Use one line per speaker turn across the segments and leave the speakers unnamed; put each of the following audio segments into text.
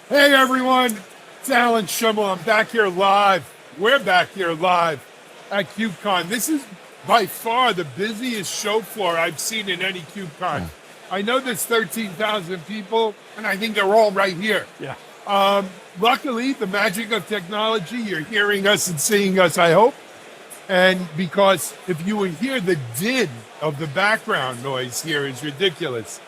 Hey everyone, it's Alan Shimel. I'm back here live. We're back here live at KubeCon. This is by far the busiest show floor I've seen in any KubeCon. I know there's 13,000 people, and I think they're all right here.
Yeah.
Luckily, the magic of technology, you're hearing us and seeing us, I hope. And because if you would hear the din of the background noise here is ridiculous.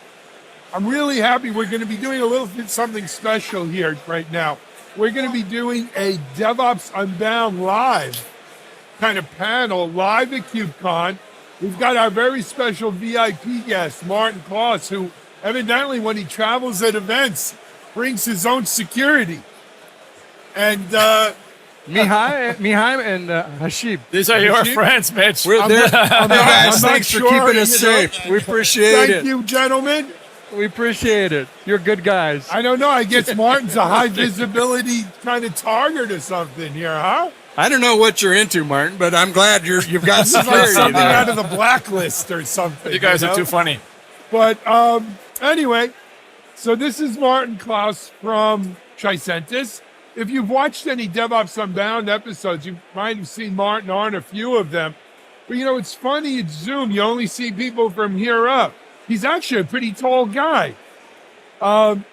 I'm really happy. We're going to be doing a little bit something special here right now. We're going to be doing a DevOps Unbound live kind of panel live at KubeCon. We've got our very special VIP guest, Martin Klaus, who evidently when he travels at events, brings his own security. And
Mihai and Hashib.
These are your friends, Mitch.
We're there.
I'm
Guys, thanks
sure,
for keeping us safe.
We appreciate it.
Thank you, gentlemen.
We appreciate it. You're good guys.
I don't know. I guess Martin's a high visibility kind of target or something here, huh?
I don't know what you're into, Martin, but I'm glad you've got
It's like
security
something
there.
out of the blacklist or something.
You guys
know?
are too funny.
But anyway, so this is Martin Klaus from Tricentis. If you've watched any DevOps Unbound episodes, you might have seen Martin on a few of them. But you know, it's funny, it's Zoom. You only see people from here up. He's actually a pretty tall guy.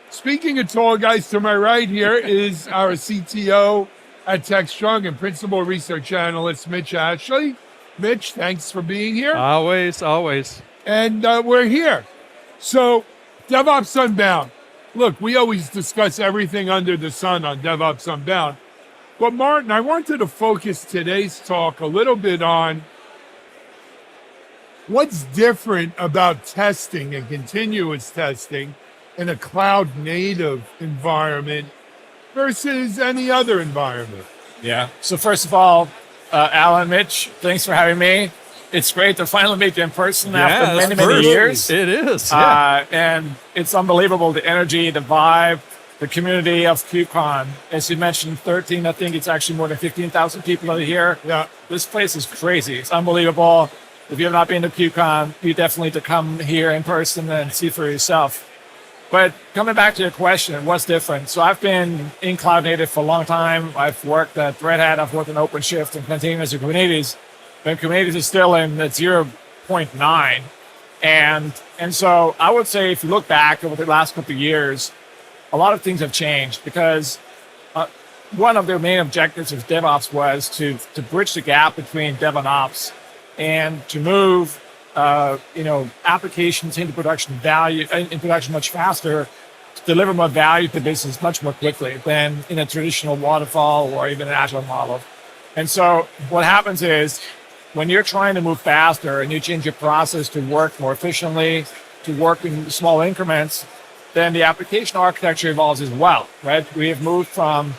Speaking of tall guys, to my right here is our CTO at TechStrong and Principal Research Analyst, Mitch Ashley. Mitch, thanks for being here.
Always, always.
And we're here. So, DevOps Unbound. Look, we always discuss everything under the sun on DevOps Unbound. But Martin, I wanted to focus today's talk a little bit on what's different about testing and continuous testing in a cloud native environment versus any other environment.
Yeah. So first of all, Alan, Mitch, thanks for having me. It's great to finally meet you in person after many years.
It is. Yeah.
And it's unbelievable, the energy, the vibe, the community of KubeCon. As you mentioned, 13, I think it's actually more than 15,000 people are here.
Yeah.
This place is crazy. It's unbelievable. If you have not been to KubeCon, you definitely need to come here in person and see for yourself. But coming back to your question, what's different? So I've been in Cloud Native for a long time. I've worked at Red Hat. I've worked in OpenShift and containers and Kubernetes. But Kubernetes is still in at 0.9. And so I would say if you look back over the last couple of years, a lot of things have changed because one of their main objectives of DevOps was to bridge the gap between Dev and Ops and to move applications into production much faster, to deliver more value to business much more quickly than in a traditional waterfall or even an agile model. And so what happens is when you're trying to move faster and you change your process to work more efficiently, to work in small increments, then the application architecture evolves as well, right? We have moved from,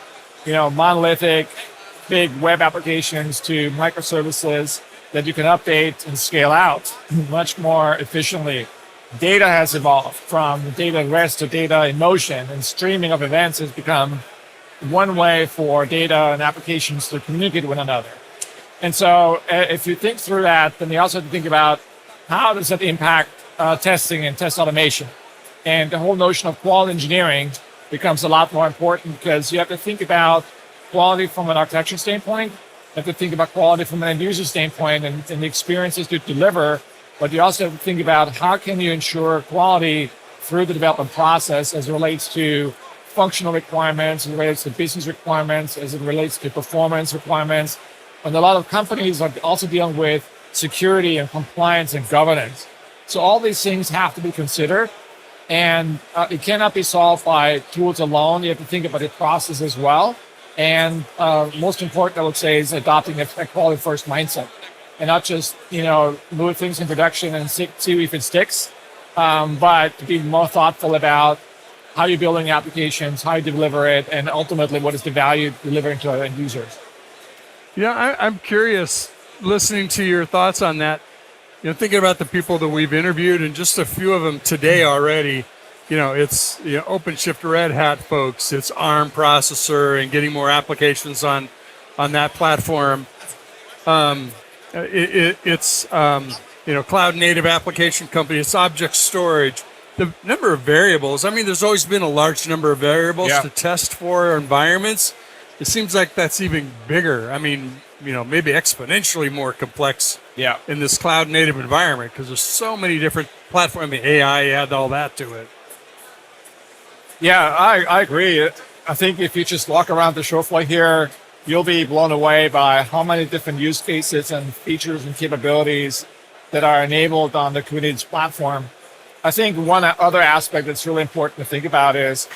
monolithic, big web applications to microservices that you can update and scale out much more efficiently. Data has evolved from data at rest to data in motion, and streaming of events has become one way for data and applications to communicate with one another. And so if you think through that, then you also have to think about how does that impact testing and test automation. And the whole notion of quality engineering becomes a lot more important because you have to think about quality from an architecture standpoint. You have to think about quality from an end user standpoint and the experiences to deliver, but you also have to think about how can you ensure quality through the development process as it relates to functional requirements, as it relates to business requirements, as it relates to performance requirements. And a lot of companies are also dealing with security and compliance and governance. So all these things have to be considered, and it cannot be solved by tools alone. You have to think about the process as well. And most important, I would say, is adopting a quality first mindset and not just, move things in production and see if it sticks, but to be more thoughtful about how you're building applications, how you deliver it, and ultimately what is the value delivering to our end users.
I'm curious, listening to your thoughts on that, thinking about the people that we've interviewed and just a few of them today already. It's OpenShift Red Hat folks, it's ARM processor and getting more applications on that platform. It's cloud native application company, it's object storage. the number of variables, I mean, there's always been a large number of variables
Yeah.
to test for environments. It seems like that's even bigger. I mean, maybe exponentially more complex
Yeah.
in this cloud native environment because there's so many different platforms. I mean, AI, add all that to it.
Yeah, I agree. I think if you just walk around the show floor here, you'll be blown away by how many different use cases and features and capabilities that are enabled on the Kubernetes platform. I think one other aspect that's really important to think about is,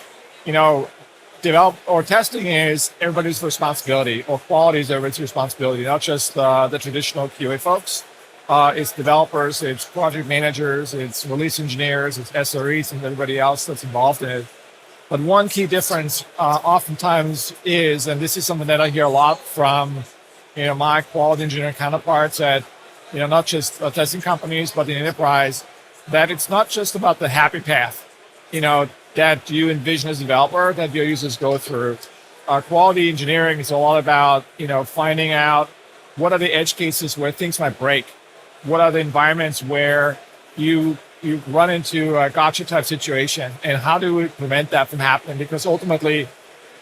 develop or testing is everybody's responsibility, or quality is everybody's responsibility, not just the traditional QA folks. It's developers, it's project managers, it's release engineers, it's SREs, and everybody else that's involved in it. But one key difference oftentimes is, and this is something that I hear a lot from, my quality engineering counterparts at, not just testing companies, but in enterprise, that it's not just about the happy path, that you envision as a developer that your users go through. Quality engineering is a lot about, finding out what are the edge cases where things might break. What are the environments where you run into a gotcha type situation, and how do we prevent that from happening? Because ultimately,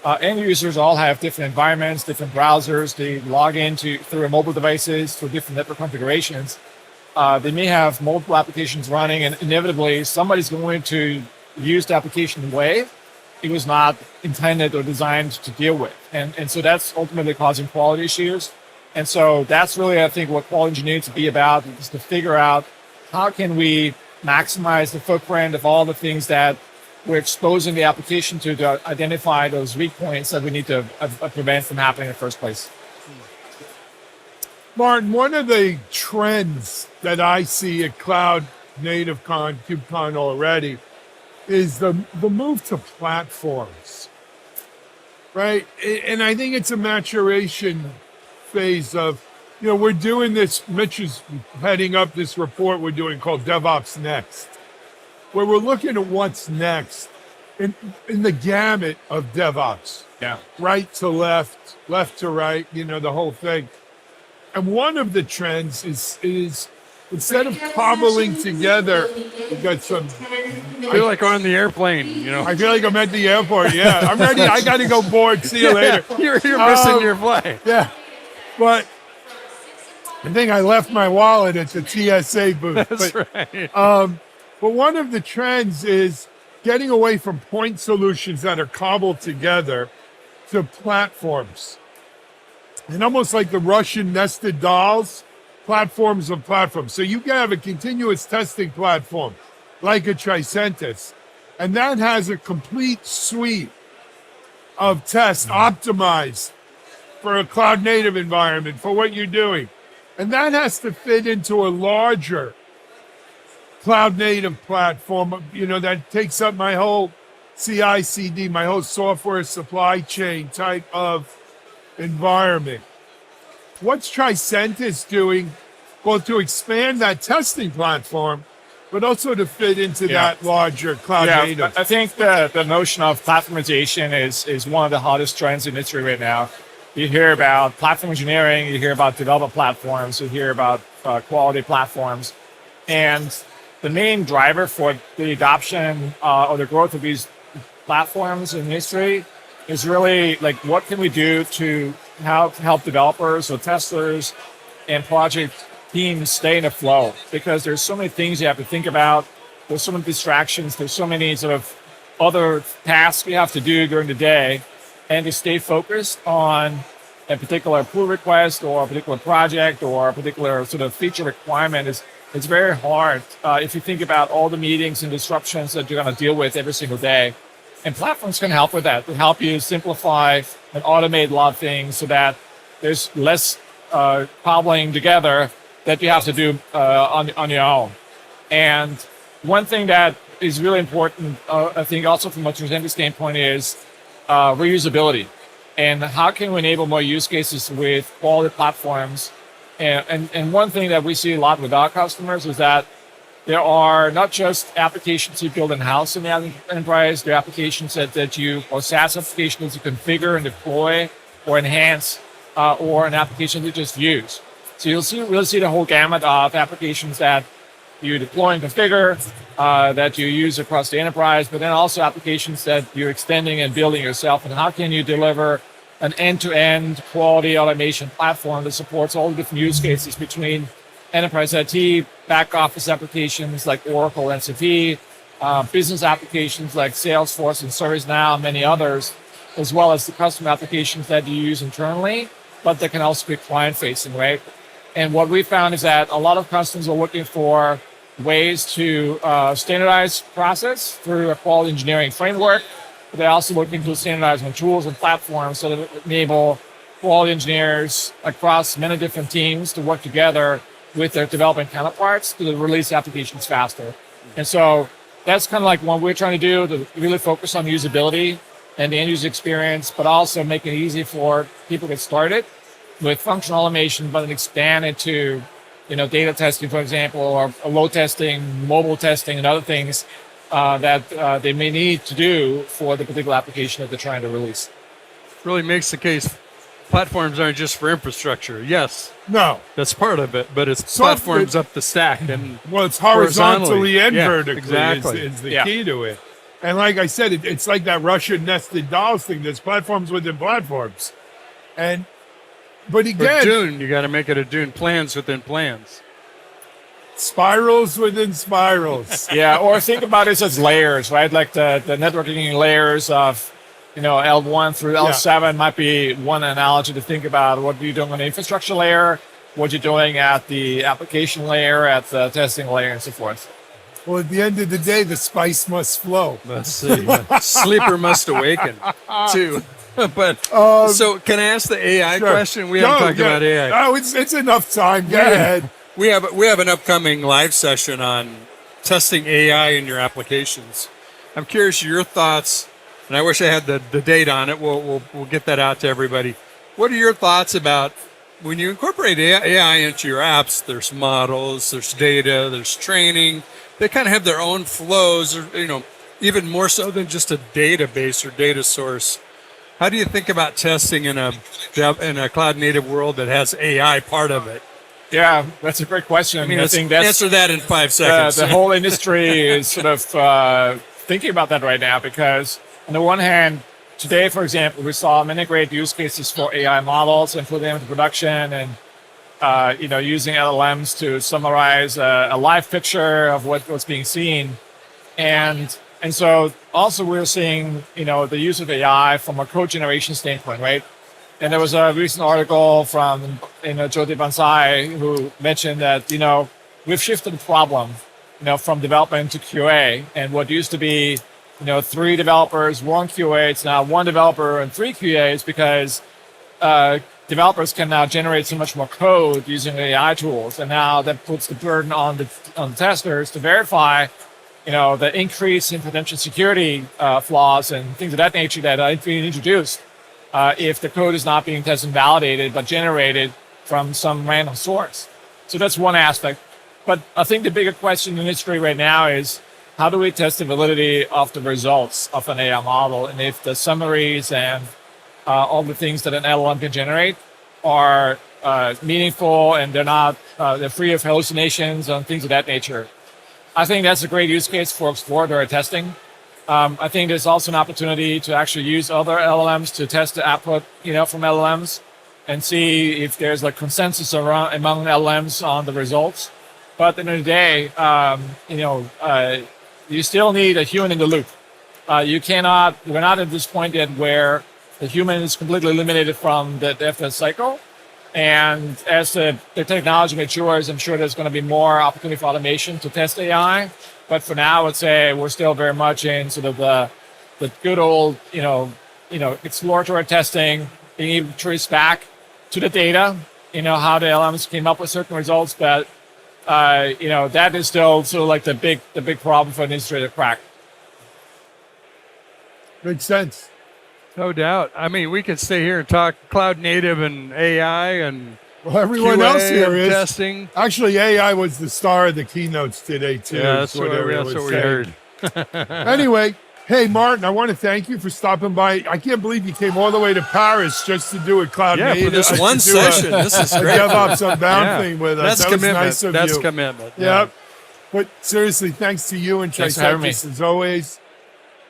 end users all have different environments, different browsers. They log through mobile devices, through different network configurations. They may have multiple applications running, and inevitably somebody's going to use the application in a way it was not intended or designed to deal with. And so that's ultimately causing quality issues. And so that's really, I think, what quality engineering needs to be about, is to figure out how can we maximize the footprint of all the things that we're exposing the application to identify those weak points that we need to prevent from happening in the first place.
Martin, one of the trends that I see at CloudNativeCon, KubeCon already, is the move to platforms, right? And I think it's a maturation phase of, we're doing this, Mitch is heading up this report we're doing called DevOps Next, where we're looking at what's next in the gamut of DevOps.
Yeah.
Right to left, left to right, the whole thing. And one of the trends is instead of cobbling together, we've got some.
I feel like I'm on the airplane,
I feel like I'm at the airport. Yeah, I'm ready. I got to go board. See you later.
You're missing your flight.
Yeah, but I think I left my wallet at the TSA booth.
That's
but,
right.
But one of the trends is getting away from point solutions that are cobbled together to platforms. And almost like the Russian nested dolls, platforms of platforms. So you can have a continuous testing platform like a Tricentis, and that has a complete suite of tests optimized for a cloud native environment, for what you're doing. And that has to fit into a larger cloud native platform, that takes up my whole CI/CD, my whole software supply chain type of environment. What's Tricentis doing, both to expand that testing platform, but also to fit into that larger cloud native?
I think the notion of platformization is one of the hottest trends in industry right now. You hear about platform engineering, you hear about development platforms, you hear about quality platforms. And the main driver for the adoption or the growth of these platforms in history is really like, what can we do to help developers or testers and project teams stay in the flow? Because there's so many things you have to think about. There's so many distractions. There's so many sort of other tasks you have to do during the day. And to stay focused on a particular pull request or a particular project or a particular sort of feature requirement it's very hard if you think about all the meetings and disruptions that you're going to deal with every single day. And platforms can help with that, to help you simplify and automate a lot of things so that there's less cobbling together that you have to do on your own. And one thing that is really important, I think also from a Tricentis standpoint, is reusability. And how can we enable more use cases with quality platforms? And one thing that we see a lot with our customers is that there are not just applications you build in-house in the enterprise, there are applications or SaaS applications you configure and deploy or enhance, or an application you just use. So you'll really see the whole gamut of applications that you deploy and configure, that you use across the enterprise, but then also applications that you're extending and building yourself. And how can you deliver an end-to-end quality automation platform that supports all the different use cases between enterprise IT, back office applications like Oracle and SAP, business applications like Salesforce and ServiceNow and many others, as well as the custom applications that you use internally, but that can also be client-facing, right? And what we found is that a lot of customers are looking for ways to standardize process through a quality engineering framework. But they're also looking to standardize on tools and platforms so that it enable quality engineers across many different teams to work together with their development counterparts to release applications faster. And so that's kind of like what we're trying to do, to really focus on usability and the end user experience, but also make it easy for people to get started with functional automation, but then expand it to, data testing, for example, or load testing, mobile testing, and other things that they may need to do for the particular application that they're trying to release.
Really makes the case platforms aren't just for infrastructure. Yes,
No.
that's part of it, but it's
So
platforms up the stack. And
Well, it's horizontally and
Yeah,
vertically
exactly.
is the
Yeah.
key to it. And like I said, it's like that Russian nested dolls thing. There's platforms within platforms. But
For
again,
Dune, you got to make it a Dune. Plans within plans.
spirals within spirals.
Yeah, or think about it as layers, right? Like the networking layers of, L1 through L7 might be one analogy to think about. What you're doing on the infrastructure layer, what you're doing at the application layer, at the testing layer, and so forth.
Well, at the end of the day, the spice must flow.
Let's see. Sleeper must awaken, too. But so, can I ask the AI
Sure.
question? We haven't talked about AI.
Oh, it's enough time. Go ahead.
We have an upcoming live session on testing AI in your applications. I'm curious your thoughts, and I wish I had the date on it. We'll get that out to everybody. What are your thoughts about when you incorporate AI into your apps? There's models, there's data, there's training. They kind of have their own flows, or even more so than just a database or data source. How do you think about testing in a cloud native world that has AI part of it?
Yeah, that's a great question. I think that's
answer that in 5 seconds.
the whole industry is sort of thinking about that right now, because on the one hand, today, for example, we saw many great use cases for AI models and put them into production, and using LLMs to summarize a live picture of what's being seen, and so also we're seeing the use of AI from a code generation standpoint, right? And there was a recent article from Jyoti Bansal who mentioned that we've shifted the problem from development to QA, and what used to be 3 developers, 1 QA, it's now 1 developer and 3 QAs, because developers can now generate so much more code using AI tools, and now that puts the burden on the testers to verify the increase in potential security flaws and things of that nature that are being introduced if the code is not being tested and validated but generated from some random source. So that's one aspect. But I think the bigger question in the industry right now is, how do we test the validity of the results of an AI model, and if the summaries and all the things that an LLM can generate are meaningful, and they're free of hallucinations and things of that nature. I think that's a great use case for exploratory testing. I think there's also an opportunity to actually use other LLMs to test the output, from LLMs, and see if there's like consensus among LLMs on the results. But at the end of the day, you still need a human in the loop. We're not at this point yet where the human is completely eliminated from the dev cycle. And as the technology matures, I'm sure there's going to be more opportunity for automation to test AI. But for now, I would say we're still very much in sort of the good old, exploratory testing, being able to trace back to the data, how the LLMs came up with certain results. But, that is still sort of like the big problem for an industry to crack.
Makes sense.
No doubt. I mean, we could stay here and talk cloud native and AI and
Well, everyone
QA
else here
and
is.
testing.
Actually, AI was the star of the keynotes today, too.
Yeah, that's
is
what
everyone
we
was
heard.
saying. Anyway, hey, Martin, I want to thank you for stopping by. I can't believe you came all the way to Paris just to do a cloud
Yeah,
native.
for this
to
one
do
session. This is
a
great.
DevOps Unbound
Yeah.
thing with us.
That's
That was
commitment.
nice of
That's
you.
commitment.
Yep. But seriously, thanks to you and
Thanks for having me.
Tricentis as always.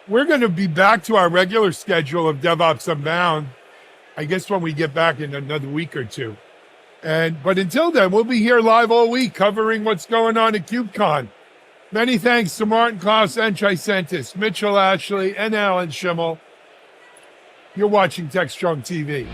We're going to be back to our regular schedule of DevOps Unbound, I guess when we get back in another week or two. But until then, we'll be here live all week covering what's going on at KubeCon. Many thanks to Martin Klaus and Tricentis, Mitchell Ashley, and Alan Shimel. You're watching TechStrong TV.